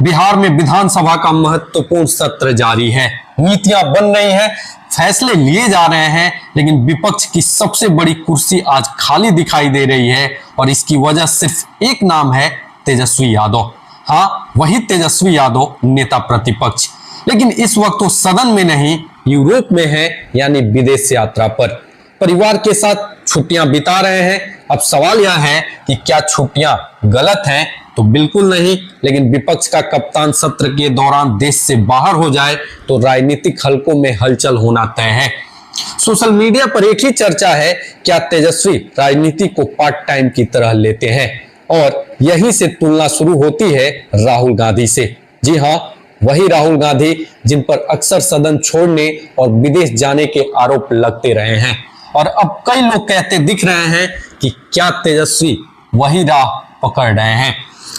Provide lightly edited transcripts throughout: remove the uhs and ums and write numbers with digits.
बिहार में विधानसभा का महत्वपूर्ण सत्र जारी है। नीतियां बन रही हैं, फैसले लिए जा रहे हैं, लेकिन विपक्ष की सबसे बड़ी कुर्सी आज खाली दिखाई दे रही है और इसकी वजह सिर्फ एक नाम है, तेजस्वी यादव। हाँ, वही तेजस्वी यादव, नेता प्रतिपक्ष। लेकिन इस वक्त वो सदन में नहीं, यूरोप में है, यानी विदेश यात्रा पर परिवार के साथ छुट्टियां बिता रहे हैं। अब सवाल यह है कि क्या छुट्टियां गलत हैं? तो बिल्कुल नहीं, लेकिन विपक्ष का कप्तान सत्र के दौरान देश से बाहर हो जाए तो राजनीतिक हलकों में हलचल होना तय है। सोशल मीडिया पर एक ही चर्चा है, क्या तेजस्वी राजनीति को पार्ट टाइम की तरह लेते हैं? और यहीं से तुलना शुरू होती है राहुल गांधी से। जी हाँ, वही राहुल गांधी जिन पर अक्सर सदन छोड़ने और विदेश जाने के आरोप लगते रहे हैं। और अब कई लोग कहते दिख रहे हैं कि क्या तेजस्वी वही राह पकड़ रहे हैं।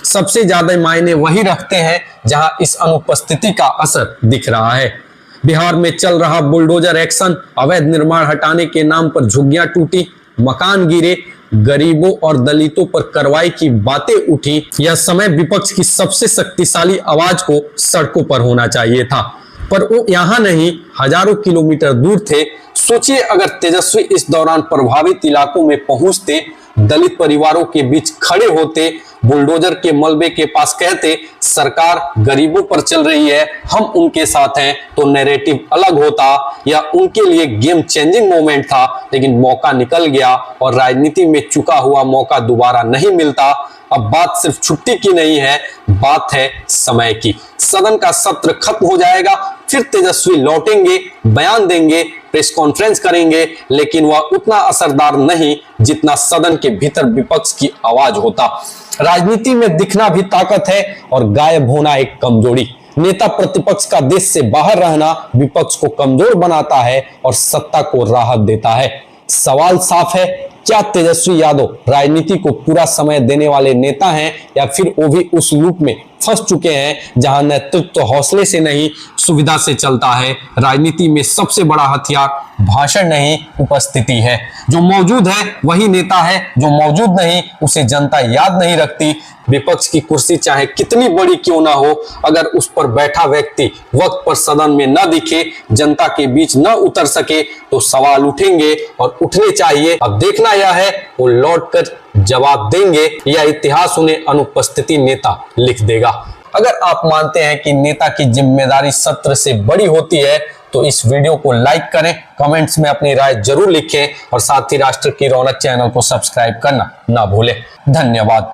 सबसे ज्यादा मायने वही रखते हैं जहां इस अनुपस्थिति का असर दिख रहा है। बिहार में चल रहा बुलडोजर एक्शन, अवैध निर्माण हटाने के नाम पर झुग्गियां टूटी, मकान गिरे, गरीबों और दलितों पर कार्रवाई की बातें उठी। यह समय विपक्ष की सबसे शक्तिशाली आवाज को सड़कों पर होना चाहिए था, पर वो यहाँ नहीं, हजारों किलोमीटर दूर थे। सोचिए, अगर तेजस्वी इस दौरान प्रभावित इलाकों में पहुंचते, दलित परिवारों के बीच खड़े होते, बुलडोजर के मलबे के पास कहते सरकार गरीबों पर चल रही है, हम उनके साथ हैं, तो नैरेटिव अलग होता। या उनके लिए गेम चेंजिंग मोमेंट था, लेकिन मौका निकल गया और राजनीति में चुका हुआ मौका दोबारा नहीं मिलता। अब बात सिर्फ छुट्टी की नहीं है, बात है समय की। सदन का सत्र खत्म हो जाएगा, फिर तेजस्वी लौटेंगे, बयान देंगे, प्रेस कॉन्फ्रेंस करेंगे, लेकिन वह उतना असरदार नहीं जितना सदन के भीतर विपक्ष की आवाज होता। राजनीति में दिखना भी ताकत है और गायब होना एक कमजोरी। नेता प्रतिपक्ष का देश से बाहर रहना विपक्ष को कमजोर बनाता है और सत्ता को राहत देता है। सवाल साफ है, क्या तेजस्वी यादव राजनीति को पूरा समय देने वाले नेता हैं, या फिर वो भी उस लूप में फंस चुके हैं जहां नेतृत्व तो हौसले से नहीं, सुविधा से चलता है। राजनीति में सबसे बड़ा हथियार भाषण नहीं, उपस्थिति है। जो मौजूद है वही नेता है, जो मौजूद नहीं उसे जनता याद नहीं रखती। विपक्ष की कुर्सी चाहे कितनी बड़ी क्यों ना हो, अगर उस पर बैठा व्यक्ति वक्त पर सदन में न दिखे, जनता के बीच न उतर सके, तो सवाल उठेंगे और उठने चाहिए। अब देखना यह है वो लौटकर जवाब देंगे या इतिहास उन्हें अनुपस्थिति नेता लिख देगा। अगर आप मानते हैं कि नेता की जिम्मेदारी सत्र से बड़ी होती है, तो इस वीडियो को लाइक करें, कमेंट्स में अपनी राय जरूर लिखें और साथ ही राष्ट्र की रौनक चैनल को सब्सक्राइब करना ना भूलें। धन्यवाद।